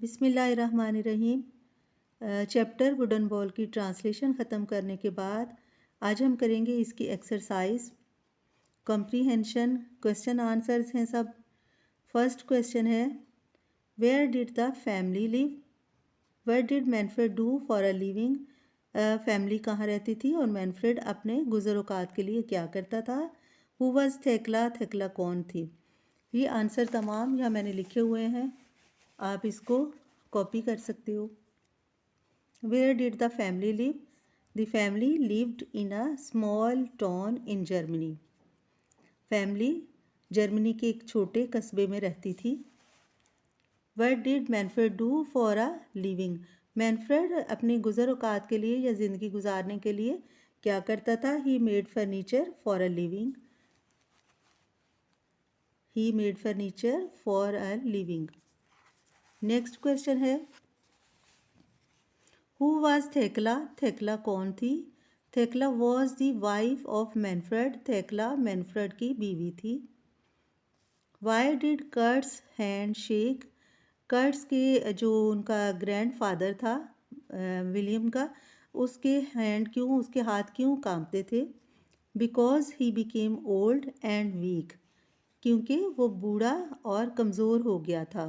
बिस्मिल्लाहिर्रहमानिर्रहीम। Chapter wooden ball की translation ख़त्म करने के बाद आज हम करेंगे इसकी एक्सरसाइज कॉम्प्रीहेंशन। क्वेश्चन आंसर्स हैं सब। फर्स्ट क्वेश्चन है, where did the family live? Where did Manfred do for a living? Family कहाँ रहती थी और मैनफ्रेड अपने गुज़र औक़ात के लिए क्या करता था? Who was थेकला? थेकला कौन थी? ये आंसर तमाम यहाँ मैंने लिखे हुए हैं, आप इसको कॉपी कर सकते हो। Where did the family live? The family lived in a small town in Germany. Family Germany के एक छोटे कस्बे में रहती थी। What did Manfred do for a living? Manfred अपनी गुज़र औक़ात के लिए या ज़िंदगी गुजारने के लिए क्या करता था? He made furniture for a living. He made furniture for a living. Next question है, हु वाज थेकला? थेकला कौन थी? Thekla was the wife of Manfred. Thekla Manfred की बीवी थी। Why did Kurt's hand shake? Kurt's के जो उनका grandfather था विलियम का, उसके हाथ क्यों कांपते थे? Because he became old and weak. क्योंकि वो बूढ़ा और कमज़ोर हो गया था।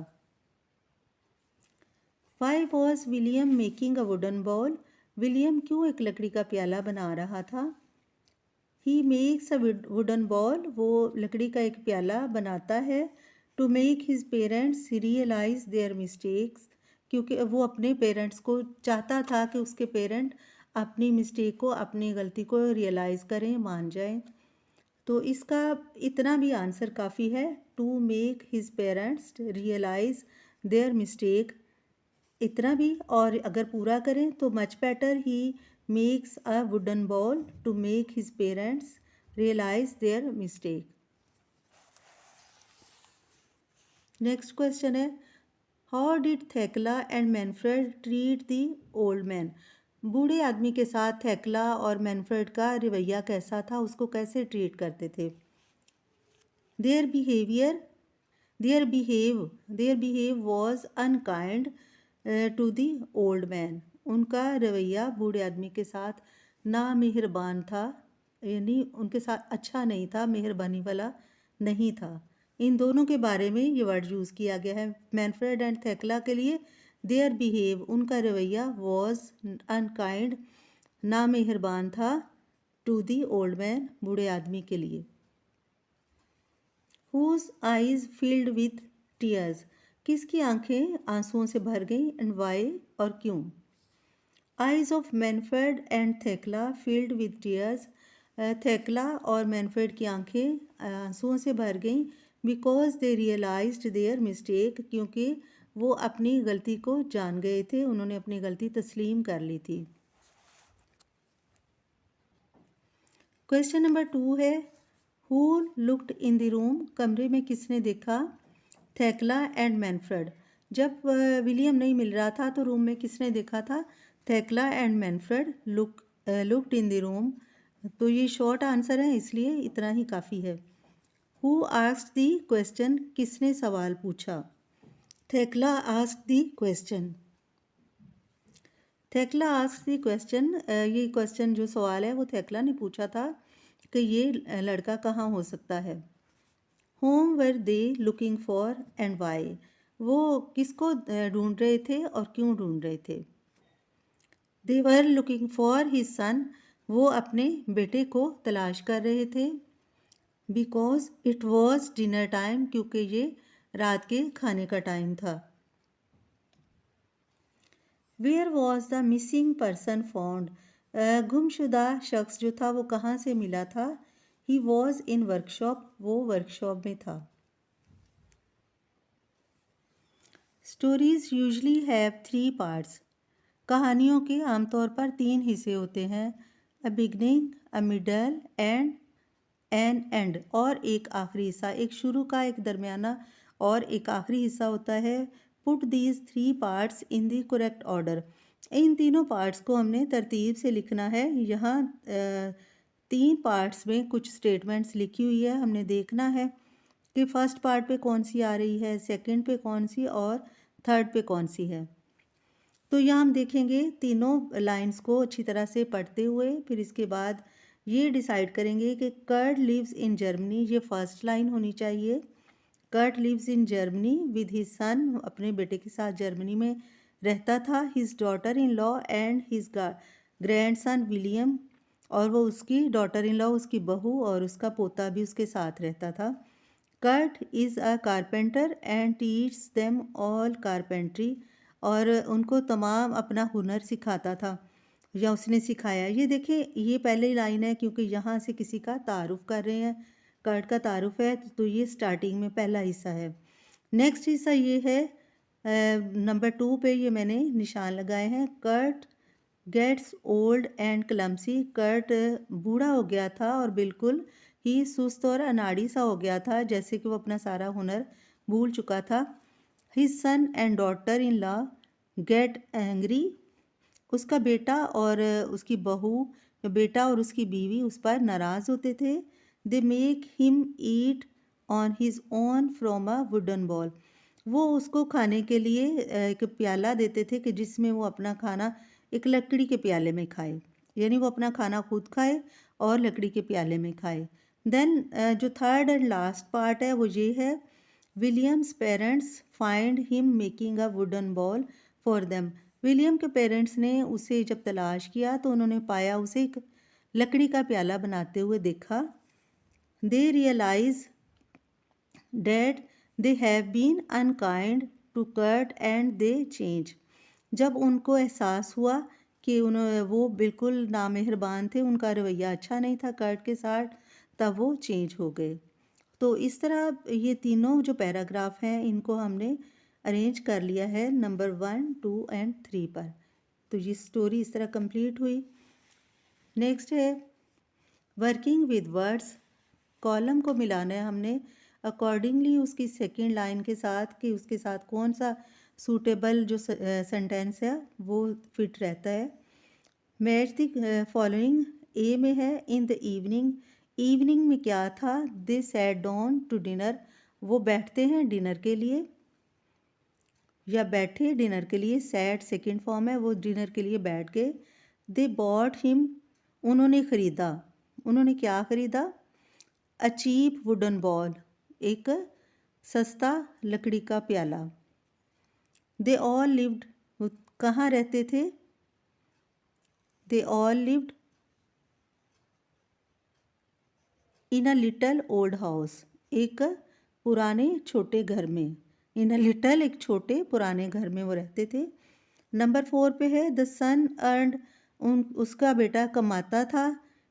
Why was William making a wooden bowl? William क्यों एक लकड़ी का प्याला बना रहा था? He makes a wooden bowl, वो लकड़ी का एक प्याला बनाता है। To make his parents realise their mistakes, क्योंकि वो अपने पेरेंट्स को चाहता था कि उसके पेरेंट अपनी मिस्टेक को, अपनी गलती को रियलाइज़ करें, मान जाएं। तो इसका इतना भी आंसर काफ़ी है। To make his parents realise their mistake, इतना भी। और अगर पूरा करें तो much better, he makes a wooden ball to make his parents realise their mistake. Next question है, how did Thekla and Manfred treat the old man? बूढ़े आदमी के साथ थेकला और मैनफ्रेड का रवैया कैसा था? उसको कैसे ट्रीट करते थे? Their behave was unkind to the old man. उनका रवैया बूढ़े आदमी के साथ नामेहरबान था, यानी उनके साथ अच्छा नहीं था, मेहरबानी वाला नहीं था। इन दोनों के बारे में ये वर्ड यूज़ किया गया है। मैनफ्रेड एंड थेकला के लिए देयर बिहेव, उनका रवैया, वॉज अनकाइंड, नामेहरबान था, टू द ओल्ड मैन, बूढ़े आदमी के लिए। Whose eyes filled with tears? किसकी आंखें आंसुओं से भर गईं? एंड वाई, और क्यों? Eyes of Manfred and Thekla filled with tears. थेकला और मैनफ्रेड की आंखें आंसुओं से भर गईं because they realised their mistake, क्योंकि वो अपनी गलती को जान गए थे, उन्होंने अपनी गलती तस्लीम कर ली थी। क्वेश्चन नंबर 2 है, who looked in the room? कमरे में किसने देखा? थेकला एंड मैनफ्रेड। जब विलियम नहीं मिल रहा था तो रूम में किसने देखा था? Thekla and Manfred looked in the room. तो ये शॉर्ट आंसर है, इसलिए इतना ही काफ़ी है। Who asked the question? किसने सवाल पूछा? Thekla asked the question. Thekla asked the question, ये क्वेश्चन जो सवाल है वो थेकला ने पूछा था कि ये लड़का कहाँ हो सकता है। Whom were they looking for and why? वो किसको ढूंढ रहे थे और क्यों ढूंढ रहे थे? They were looking for his son, वो अपने बेटे को तलाश कर रहे थे। Because it was dinner time, क्योंकि ये रात के खाने का टाइम था। Where was the missing person found? गुमशुदा शख्स जो था वो कहाँ से मिला था? ही वॉज इन वर्कशॉप, वो वर्कशॉप में था। Stories usually have 3 parts. कहानियों के आमतौर पर 3 हिस्से होते हैं, a beginning, a middle and N and, और एक आखिरी हिस्सा। एक शुरू का, एक दरमियाना और एक आखिरी हिस्सा होता है। Put these 3 parts in the correct order. इन तीनों पार्ट्स को हमने तरतीब से लिखना है। यहाँ 3 पार्ट्स में कुछ स्टेटमेंट्स लिखी हुई है, हमने देखना है कि फर्स्ट पार्ट पे कौन सी आ रही है, सेकंड पे कौन सी और थर्ड पे कौन सी है। तो यहाँ हम देखेंगे तीनों लाइंस को अच्छी तरह से पढ़ते हुए, फिर इसके बाद ये डिसाइड करेंगे कि कर्ट लिव्स इन जर्मनी, ये फर्स्ट लाइन होनी चाहिए। Kurt lives in Germany with his son, अपने बेटे के साथ जर्मनी में रहता था। His daughter in law and his grandson William, और वो उसकी डॉटर इन लॉ, उसकी बहू और उसका पोता भी उसके साथ रहता था। Kurt is a carpenter and teach them all carpentry, और उनको तमाम अपना हुनर सिखाता था या उसने सिखाया। ये देखिए, ये पहली लाइन है क्योंकि यहाँ से किसी का तारुफ कर रहे हैं, कर्ट का तारुफ है, तो ये स्टार्टिंग में पहला हिस्सा है। नेक्स्ट हिस्सा ये है नंबर 2 पे, ये मैंने निशान लगाए हैं। Kurt gets old and clumsy, Kurt बूढ़ा हो गया था और बिल्कुल ही सुस्त और अनाड़ी सा हो गया था, जैसे कि वो अपना सारा हुनर भूल चुका था। His son and daughter in law get angry, उसका बेटा और उसकी बहू, बेटा और उसकी बीवी उस पर नाराज़ होते थे। They make him eat on his own from a wooden bowl, वो उसको खाने के लिए एक प्याला देते थे कि जिसमें वो अपना खाना एक लकड़ी के प्याले में खाए, यानी वो अपना खाना खुद खाए और लकड़ी के प्याले में खाए। देन जो थर्ड एंड लास्ट पार्ट है वो ये है। Williams parents find him making a wooden ball for them, William के पेरेंट्स ने उसे जब तलाश किया तो उन्होंने पाया उसे एक लकड़ी का प्याला बनाते हुए देखा। They realise that they have been unkind to Kurt and they change, जब उनको एहसास हुआ कि वो बिल्कुल नामेहरबान थे, उनका रवैया अच्छा नहीं था कर्ट के साथ, तब वो चेंज हो गए। तो इस तरह ये तीनों जो पैराग्राफ हैं इनको हमने अरेंज कर लिया है नंबर 1, 2 एंड 3 पर। तो ये स्टोरी इस तरह कंप्लीट हुई। नेक्स्ट है वर्किंग विद वर्ड्स, कॉलम को मिलाना है हमने अकॉर्डिंगली उसकी सेकेंड लाइन के साथ कि उसके साथ कौन सा सूटेबल जो सेंटेंस है वो फिट रहता है। मैच द फॉलोइंग, ए में है इन द इवनिंग, इवनिंग में क्या था। दे सैट डाउन टू डिनर, वो बैठते हैं डिनर के लिए या बैठे डिनर के लिए, सैट सेकेंड फॉर्म है, वो डिनर के लिए बैठ गए। दे बॉट हिम, उन्होंने ख़रीदा, उन्होंने क्या ख़रीदा। अ चीप वुडन बॉल, एक सस्ता लकड़ी का प्याला। दे ऑल लिव्ड, कहाँ रहते थे। They all lived in a little old house, एक पुराने छोटे घर में। इन अ लिटल, एक छोटे पुराने घर में वो रहते थे। नंबर 4 पे है द सन अर्नड, उसका बेटा कमाता था।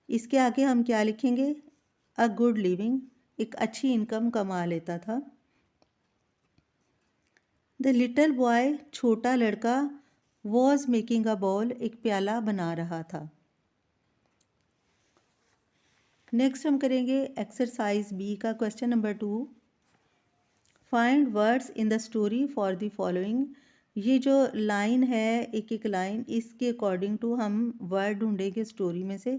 इसके आगे हम क्या लिखेंगे, अ गुड लिविंग, एक अच्छी इनकम कमा लेता था। द लिटल बॉय, छोटा लड़का, वॉज मेकिंग अ बॉल, एक प्याला बना रहा था। नेक्स्ट हम करेंगे एक्सरसाइज बी का question number 2। Find words in the story for the following, ये जो लाइन है एक एक लाइन, इसके अकॉर्डिंग टू हम वर्ड ढूंढेंगे स्टोरी में से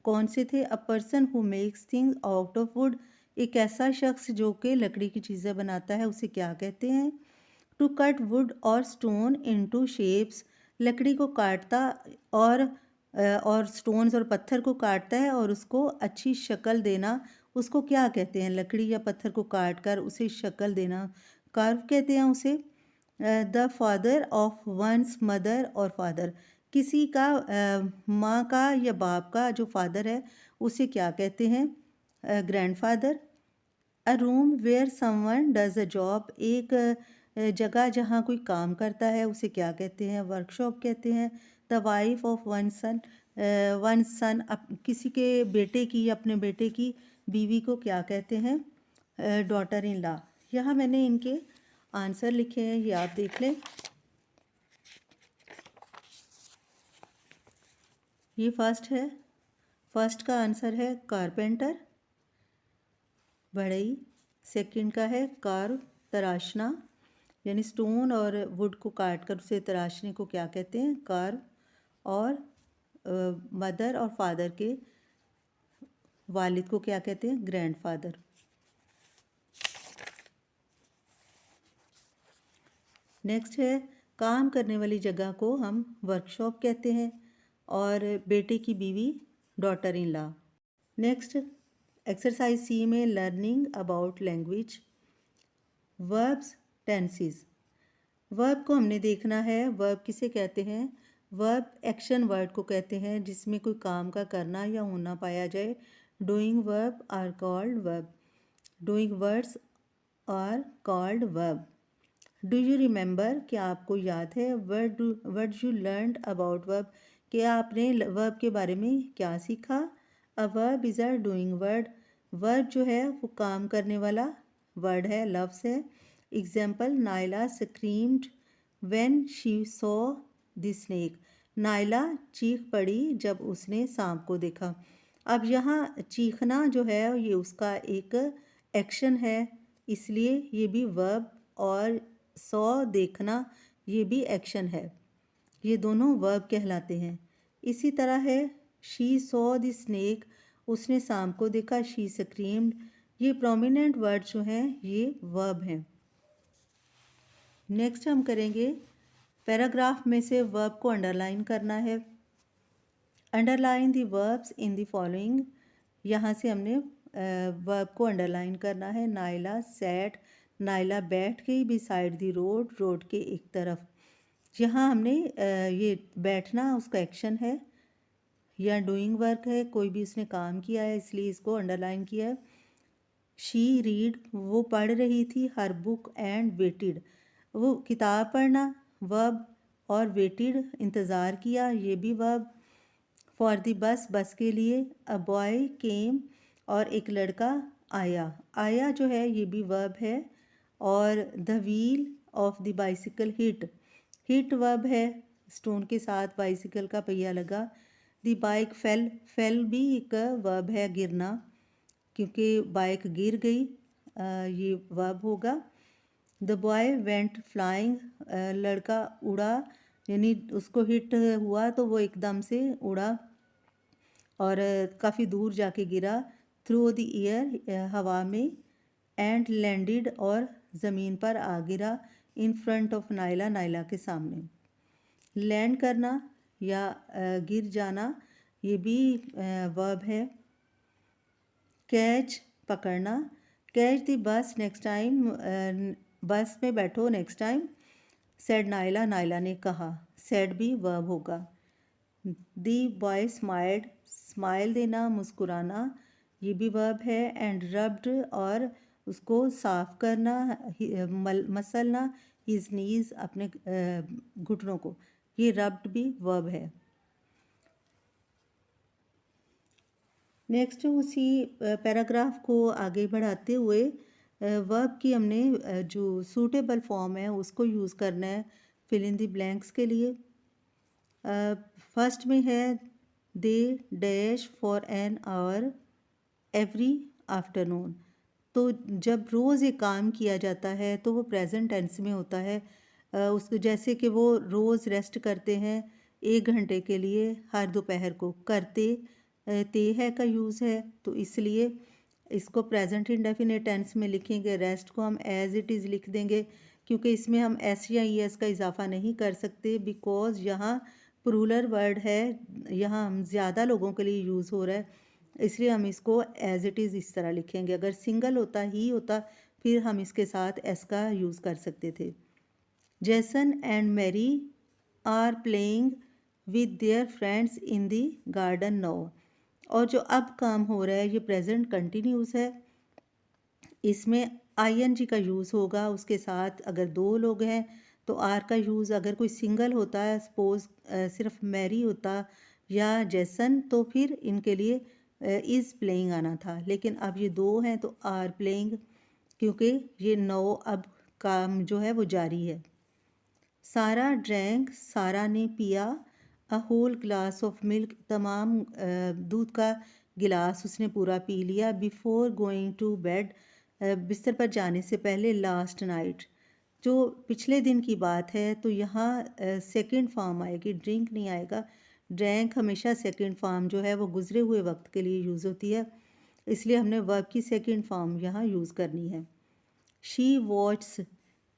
कौन से थे। A person who makes things out of would, एक ऐसा शख्स जो कि लकड़ी की चीज़ें बनाता है उसे क्या कहते हैं। टू कट वुड और स्टोन इनटू शेप्स, लकड़ी को काटता और स्टोन्स और पत्थर को काटता है और उसको अच्छी शक्ल देना, उसको क्या कहते हैं। लकड़ी या पत्थर को काट कर उसे शक्ल देना कार्व कहते हैं उसे। The father of one's mother और फादर, किसी का माँ का या बाप का जो फादर है उसे क्या कहते हैं, grandfather. A room where someone does a job, एक जगह जहाँ कोई काम करता है उसे क्या कहते हैं, वर्कशॉप कहते हैं। द वाइफ ऑफ वन सन, किसी के बेटे की, अपने बेटे की बीवी को क्या कहते हैं, डॉटर इन लॉ। यहाँ मैंने इनके आंसर लिखे हैं, ये आप देख लें। ये फर्स्ट है, फर्स्ट का आंसर है कारपेंटर, बढ़ई। सेकंड का है कार्व, तराशना, यानी स्टोन और वुड को काट कर उसे तराशने को क्या कहते हैं, कार्व। और मदर और फादर के वालिद को क्या कहते हैं, ग्रैंडफादर। नेक्स्ट है काम करने वाली जगह को हम वर्कशॉप कहते हैं और बेटे की बीवी daughter in law. Next exercise C में learning about language, verbs, tenses. Verb को हमने देखना है। वर्ब किसे कहते हैं? वर्ब एक्शन वर्ड को कहते हैं जिसमें कोई काम का करना या होना पाया जाए। Doing verb are called verb. Doing words are called verb. Do you remember, क्या आपको याद है? Word you learned about verb, क्या आपने वर्ब के बारे में क्या सीखा? A verb is a doing word. Verb जो है वो काम करने वाला वर्ड है, लफ्ज़ है। Example, Naila screamed when she saw the snake. Naila चीख पड़ी जब उसने सांप को देखा। अब यहाँ चीखना जो है ये उसका एक एक्शन है, इसलिए ये भी वर्ब, और सॉ देखना ये भी एक्शन है। ये दोनों वर्ब कहलाते हैं। इसी तरह है शी सॉ द स्नेक, उसने सांप को देखा। शी स्क्रीम्ड, ये प्रोमिनेंट वर्ड जो हैं ये वर्ब हैं। नेक्स्ट हम करेंगे पैराग्राफ में से वर्ब को अंडरलाइन करना है। Underline the verbs in the following, यहाँ से हमने वर्ब को अंडरलाइन करना है। नायला सैट, नायला बैठ गई बिसाइड द रोड, रोड के एक तरफ। यहाँ हमने ये बैठना उसका एक्शन है या डूइंग वर्क है, कोई भी उसने काम किया है इसलिए इसको अंडरलाइन किया है। शी रीड, वो पढ़ रही थी। हर बुक एंड वेटिड, वो किताब पढ़ना वर्ब, और वेटिड इंतज़ार किया ये भी वर्ब। फॉर द बस, बस के लिए। अ बॉय केम, और एक लड़का आया। आया जो है ये भी वर्ब है। और the wheel of the bicycle hit, hit verb है, स्टोन के साथ बाइसिकल का पहिया लगा। द बाइक फेल, फेल भी एक वर्ब है, गिरना, क्योंकि बाइक गिर गई, ये वर्ब होगा। द बॉय वेंट फ्लाइंग, लड़का उड़ा, यानी उसको हिट हुआ तो वो एकदम से उड़ा और काफ़ी दूर जाके गिरा। थ्रू द एयर, हवा में। एंड लैंडेड, और ज़मीन पर आ गिरा। In front of Naila, Naila के सामने। लैंड करना या गिर जाना ये भी वर्ब है। कैच, पकड़ना। Catch the bus next time, बस में बैठो next time. Said Naila, Naila ने कहा। सेड भी वर्ब होगा। दी बॉय स्माइल्ड, स्माइल देना, मुस्कुराना, ये भी वर्ब है। एंड रब्ड, और उसको साफ करना, मसलना, हिज नीज, अपने घुटनों को, ये रब्ड भी वर्ब है। नेक्स्ट उसी पैराग्राफ को आगे बढ़ाते हुए वर्ब की हमने जो सूटेबल फॉर्म है उसको यूज़ करना है फिल इन द ब्लैंक्स के लिए। फर्स्ट में है they dash for an hour every afternoon. तो जब रोज़ एक काम किया जाता है तो वो प्रेजेंट टेंस में होता है। उसको जैसे कि वो रोज़ रेस्ट करते हैं 1 घंटे के लिए हर दोपहर को। करते ते है का यूज़ है तो इसलिए इसको प्रेजेंट इंडेफिनिट टेंस में लिखेंगे। रेस्ट को हम एज़ इट इज़ लिख देंगे क्योंकि इसमें हम एस या ई एस का इजाफा नहीं कर सकते बिकॉज़ यहाँ प्लूरल वर्ड है, यहाँ हम ज़्यादा लोगों के लिए यूज़ हो रहा है, इसलिए हम इसको एज़ इट इज़ इस तरह लिखेंगे। अगर सिंगल होता ही होता फिर हम इसके साथ एस का यूज़ कर सकते थे। Jason and Mary are playing with their friends in the garden now. और जो अब काम हो रहा है ये प्रेजेंट कंटिन्यूस है, इसमें आईएनजी का यूज़ होगा। उसके साथ अगर 2 लोग हैं तो आर का यूज़, अगर कोई सिंगल होता है सपोज सिर्फ मैरी होता या जैसन तो फिर इनके लिए इज़ प्लेइंग आना था, लेकिन अब ये 2 हैं तो आर प्लेइंग, क्योंकि ये 9 अब काम जो है वो जारी है। सारा ड्रैंक, सारा ने पिया। A whole glass of milk, तमाम दूध का गिलास उसने पूरा पी लिया। बिफोर गोइंग टू बेड, बिस्तर पर जाने से पहले। लास्ट नाइट, जो पिछले दिन की बात है तो यहाँ सेकंड फॉर्म आएगी, ड्रिंक नहीं आएगा। ड्रैंक हमेशा सेकंड फॉर्म जो है वो गुजरे हुए वक्त के लिए यूज़ होती है, इसलिए हमने वर्ब की सेकंड फॉर्म यहाँ यूज़ करनी है। She watches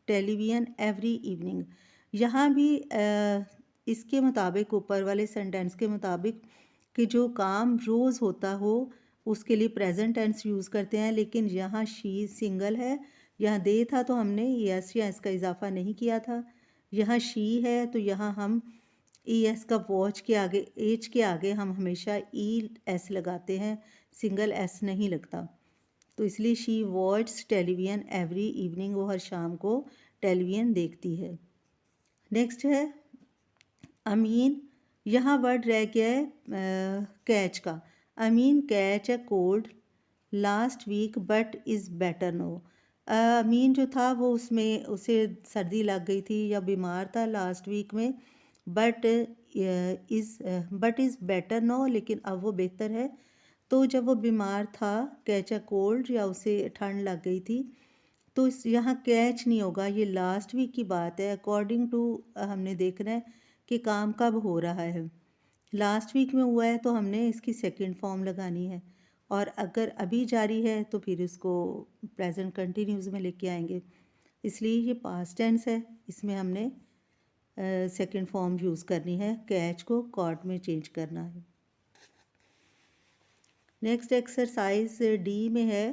television every evening. यहाँ भी इसके मुताबिक, ऊपर वाले सेंटेंस के मुताबिक, कि जो काम रोज़ होता हो उसके लिए प्रेजेंट टेंस यूज़ करते हैं, लेकिन यहाँ शी सिंगल है, यहाँ दे था तो हमने एस या एस का इजाफा नहीं किया था। यहाँ शी है तो यहाँ हम ई एस का वॉच के आगे, एच के आगे हम हमेशा ई एस लगाते हैं, सिंगल एस नहीं लगता। तो इसलिए she watches television every evening, वो हर शाम को टेलीविजन देखती है। नेक्स्ट है अमीन। यहाँ वर्ड रह गया है कैच का। Amin catch a cold last week but is better now. Amin जो था वो उसमें उसे सर्दी लग गई थी या बीमार था लास्ट वीक में, बट इज़ बेटर नो, लेकिन अब वो बेहतर है। तो जब वो बीमार था, कैच अ कोल्ड, या उसे ठंड लग गई थी, तो इस यहाँ कैच नहीं होगा, ये लास्ट वीक की बात है। अकॉर्डिंग टू हमने देखना है कि काम कब हो रहा है। लास्ट वीक में हुआ है तो हमने इसकी सेकंड फॉर्म लगानी है, और अगर अभी जारी है तो फिर इसको प्रेजेंट कंटिन्यूस में लेके आएंगे। इसलिए ये पास्ट टेंस है, इसमें हमने सेकंड फॉर्म यूज़ करनी है, कैच को कॉट में चेंज करना है। नेक्स्ट एक्सरसाइज डी में है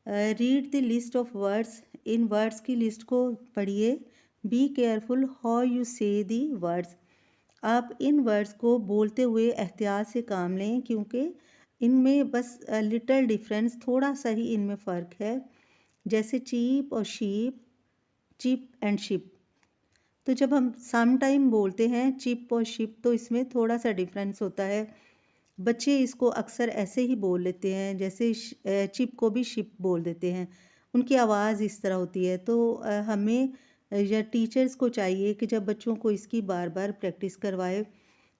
read the list of words. In words की लिस्ट को पढ़िए। बी केयरफुल हाउ यू से दी वर्ड्स। आप इन वर्ड्स को बोलते हुए एहतियात से काम लें, क्योंकि इनमें बस लिटिल डिफरेंस, थोड़ा सा ही इनमें फ़र्क है। जैसे चीप और शीप, चिप एंड शिप। तो जब हम सम टाइम बोलते हैं चिप और शिप, तो इसमें थोड़ा सा डिफरेंस होता है। बच्चे इसको अक्सर ऐसे ही बोल लेते हैं, जैसे चिप को भी शिप बोल देते हैं, उनकी आवाज़ इस तरह होती है। तो हमें या टीचर्स को चाहिए कि जब बच्चों को इसकी बार बार प्रैक्टिस करवाए,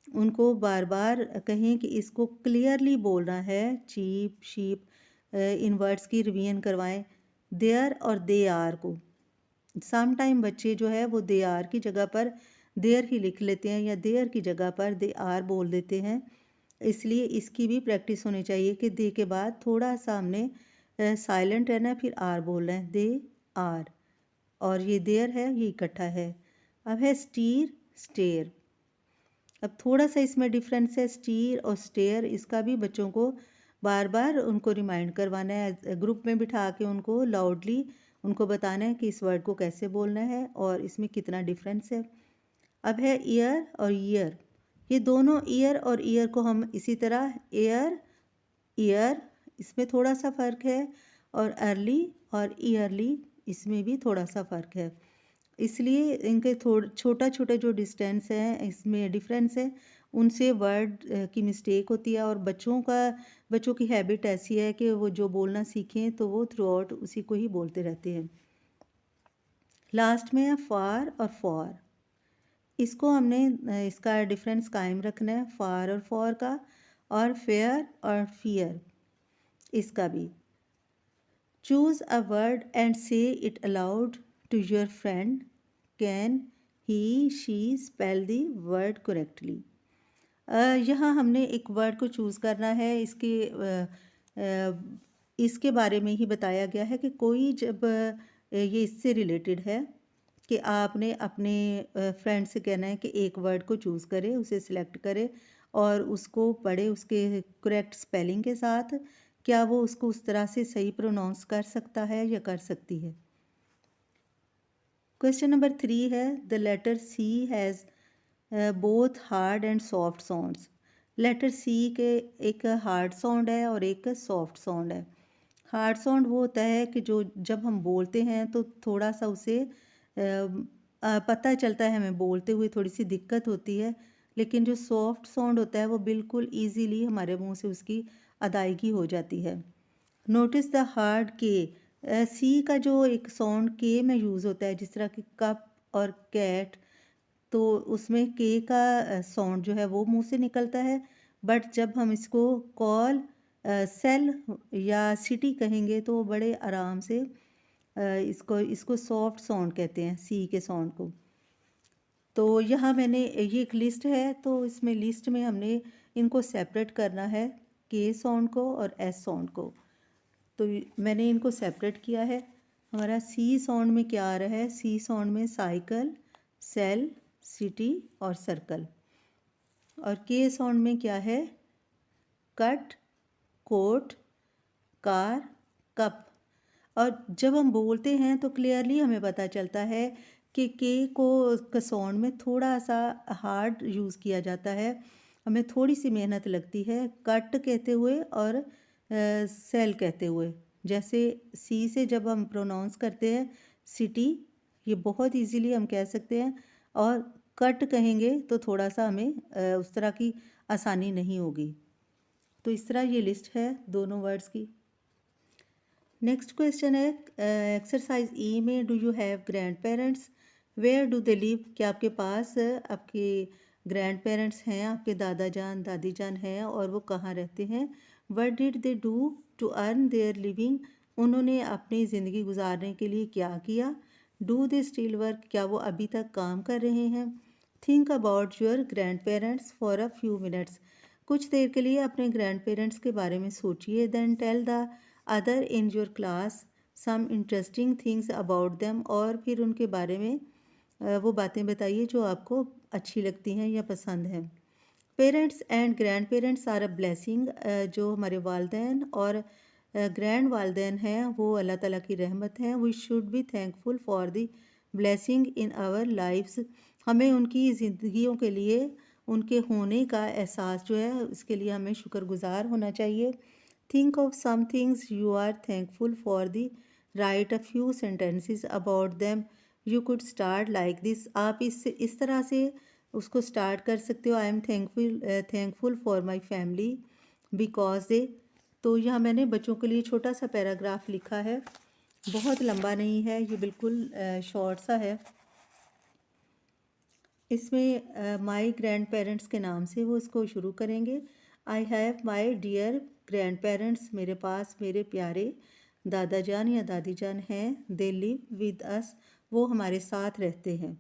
उनको बार बार कहें कि इसको क्लियरली बोलना है, चीप शीप। इन वर्ड्स की रिवीजन करवाएं। देयर और दे आर को सम टाइम बच्चे जो है वो दे आर की जगह पर देयर ही लिख लेते हैं, या देयर की जगह पर दे आर बोल देते हैं। इसलिए इसकी भी प्रैक्टिस होनी चाहिए कि दे के बाद थोड़ा सा हमने साइलेंट रहना है, फिर आर बोलना है, दे आर। और ये देयर है, ये इकट्ठा है। अब है स्टीर स्टेयर। अब थोड़ा सा इसमें डिफरेंस है, स्टीर और स्टेयर। इसका भी बच्चों को बार बार उनको रिमाइंड करवाना है, ग्रुप में बिठा के उनको लाउडली उनको बताना है कि इस वर्ड को कैसे बोलना है और इसमें कितना डिफरेंस है। अब है ईयर और ईयर। ये दोनों ईयर और ईयर को हम इसी तरह एयर ईयर, इसमें थोड़ा सा फ़र्क है, और अर्ली और ईयरली, इसमें भी थोड़ा सा फ़र्क है। इसलिए इनके छोटा छोटा जो डिस्टेंस है, इसमें डिफरेंस है, उनसे वर्ड की मिस्टेक होती है। और बच्चों की हैबिट ऐसी है कि वो जो बोलना सीखें तो वो थ्रू आउट उसी को ही बोलते रहते हैं। लास्ट में है फार और फॉर। इसको हमने इसका डिफरेंस कायम रखना है, फार और फॉर का, और फेयर और फियर इसका भी। Choose a word and say it aloud to your friend. Can he she spell the word correctly. यहाँ हमने एक वर्ड को चूज़ करना है। इसके बारे में ही बताया गया है कि कोई जब ये इससे रिलेटेड है कि आपने अपने फ्रेंड से कहना है कि एक वर्ड को चूज़ करे, उसे सिलेक्ट करे और उसको पढ़े उसके करेक्ट स्पेलिंग के साथ। क्या वो उसको उस तरह से सही प्रोनाउंस कर सकता है या कर सकती है। क्वेश्चन नंबर 3 है the letter C has both hard and soft sounds. Letter C के एक हार्ड साउंड है और एक सॉफ्ट साउंड है। हार्ड साउंड वो होता है कि जो जब हम बोलते हैं तो थोड़ा सा उसे पता चलता है, हमें बोलते हुए थोड़ी सी दिक्कत होती है। लेकिन जो सॉफ्ट साउंड होता है वो बिल्कुल ईजीली हमारे मुंह से उसकी अदायगी हो जाती है। नोटिस द हार्ड के। सी का जो एक साउंड के में यूज़ होता है, जिस तरह कि कप और कैट, तो उसमें के का साउंड जो है वो मुंह से निकलता है। बट जब हम इसको कॉल सेल या सिटी कहेंगे तो बड़े आराम से इसको सॉफ्ट साउंड कहते हैं, सी के साउंड को। तो यहाँ मैंने ये एक लिस्ट है, तो इसमें लिस्ट में हमने इनको सेपरेट करना है, के साउंड को और एस साउंड को। तो मैंने इनको सेपरेट किया है। हमारा सी साउंड में क्या आ रहा है? सी साउंड में साइकिल, सेल, सिटी और सर्कल। और के साउंड में क्या है? Cut, coat, car, cup. और जब हम बोलते हैं तो क्लियरली हमें पता चलता है कि के को साउंड में थोड़ा सा हार्ड यूज़ किया जाता है, हमें थोड़ी सी मेहनत लगती है कट कहते हुए और सेल कहते हुए। जैसे सी से जब हम प्रोनाउंस करते हैं सिटी, ये बहुत इजीली हम कह सकते हैं, और कट कहेंगे तो थोड़ा सा हमें उस तरह की आसानी नहीं होगी। तो इस तरह ये लिस्ट है दोनों वर्ड्स की। नेक्स्ट क्वेश्चन है एक्सरसाइज ई में, do you have grandparents, where do they live? क्या आपके पास आपके ग्रैंड पेरेंट्स हैं, आपके दादा जान दादी जान हैं, और वो कहाँ रहते हैं? What did they do to earn their living? उन्होंने अपनी ज़िंदगी गुजारने के लिए क्या किया? Do they still work? क्या वो अभी तक काम कर रहे हैं? Think about your grandparents for a few minutes. कुछ देर के लिए अपने ग्रैंड पेरेंट्स के बारे में सोचिए। Then tell the other in your class some interesting things about them. और फिर उनके बारे में वो बातें बताइए जो आपको अच्छी लगती हैं या पसंद हैं। Parents and grandparents are a blessing. जो हमारे वालदैन और ग्रैंड वालदैन हैं वो अल्लाह ताला की रहमत हैं। We should be thankful for the blessing in our lifes. हमें उनकी ज़िंदगियों के लिए उनके होने का एहसास जो है इसके लिए हमें शुक्रगुजार होना चाहिए। Think of some things you are thankful for the write a few sentences about them. You could start like this. आप इस तरह से उसको स्टार्ट कर सकते हो। I am thankful for my family because they. तो यहाँ मैंने बच्चों के लिए छोटा सा पैराग्राफ लिखा है, बहुत लंबा नहीं है, ये बिल्कुल शॉर्ट सा है। इसमें माई ग्रैंड पेरेंट्स के नाम से वो इसको शुरू करेंगे। I have my dear grandparents, मेरे पास मेरे प्यारे दादा जान या दादी जान हैं। दे लिव विद अस, वो हमारे साथ रहते हैं।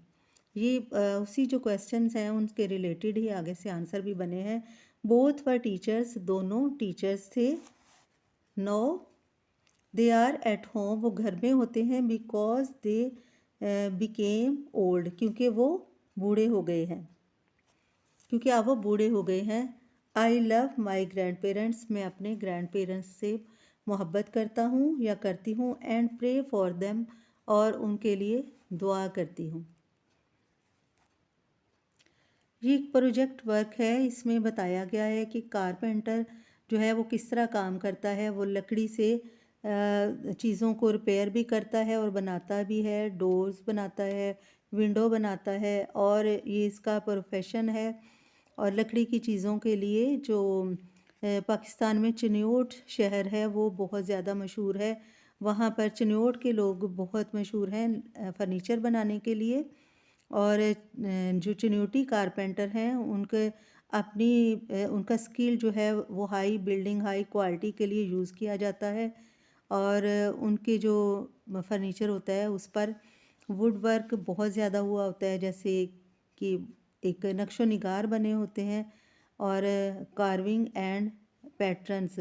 ये उसी जो क्वेश्चंस हैं उनके रिलेटेड ही आगे से आंसर भी बने हैं। बोथ वर टीचर्स, दोनों टीचर्स थे। No they are at home, वो घर में होते हैं। बिकॉज दे बिकेम ओल्ड, क्योंकि वो बूढ़े हो गए हैं, क्योंकि अब वो बूढ़े हो गए हैं। I love my grand parents, मैं अपने ग्रैंड पेरेंट्स से मोहब्बत करता हूँ या करती हूँ। एंड प्रे फॉर देम, और उनके लिए दुआ करती हूँ। ये एक प्रोजेक्ट वर्क है, इसमें बताया गया है कि कारपेंटर जो है वो किस तरह काम करता है। वो लकड़ी से चीज़ों को रिपेयर भी करता है और बनाता भी है, डोर्स बनाता है, विंडो बनाता है, और ये इसका प्रोफेशन है। और लकड़ी की चीज़ों के लिए जो पाकिस्तान में चिन्योट शहर है वो बहुत ज़्यादा मशहूर है। वहाँ पर चिन्योट के लोग बहुत मशहूर हैं फर्नीचर बनाने के लिए। और जो चिन्योटी कारपेंटर हैं उनके अपनी उनका स्किल जो है वो हाई बिल्डिंग हाई क्वालिटी के लिए यूज़ किया जाता है। और उनके जो फर्नीचर होता है उस पर वुड वर्क बहुत ज़्यादा हुआ होता है, जैसे कि एक नक्शो निगार बने होते हैं, और कार्विंग एंड पैटर्न्स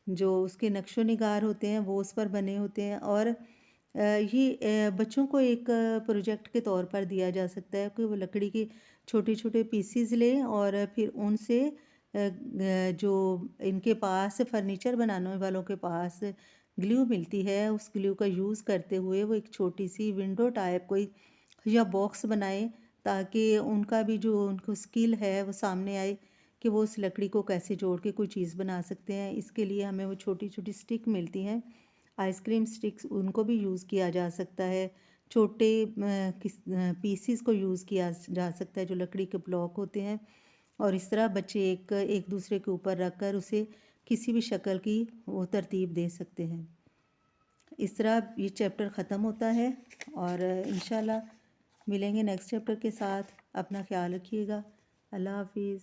जो उसके नक्शो निगार होते हैं वो उस पर बने होते हैं। और ये बच्चों को एक प्रोजेक्ट के तौर पर दिया जा सकता है कि वो लकड़ी के छोटे छोटे पीसीज लें और फिर उनसे जो इनके पास फर्नीचर बनाने वालों के पास ग्लू मिलती है उस ग्लू का यूज़ करते हुए वो एक छोटी सी विंडो टाइप कोई या बॉक्स बनाएं, ताकि उनका भी जो उनको स्किल है वो सामने आए कि वो उस लकड़ी को कैसे जोड़ के कोई चीज़ बना सकते हैं। इसके लिए हमें वो छोटी छोटी स्टिक मिलती हैं, आइसक्रीम स्टिक्स, उनको भी यूज़ किया जा सकता है। छोटे पीसीस को यूज़ किया जा सकता है जो लकड़ी के ब्लॉक होते हैं। और इस तरह बच्चे एक एक दूसरे के ऊपर रख कर उसे किसी भी शक्ल की वो तरतीब दे सकते हैं। इस तरह ये चैप्टर ख़त्म होता है और इंशाल्लाह मिलेंगे नेक्स्ट चैप्टर के साथ। अपना ख्याल रखिएगा। अल्लाह हाफिज़।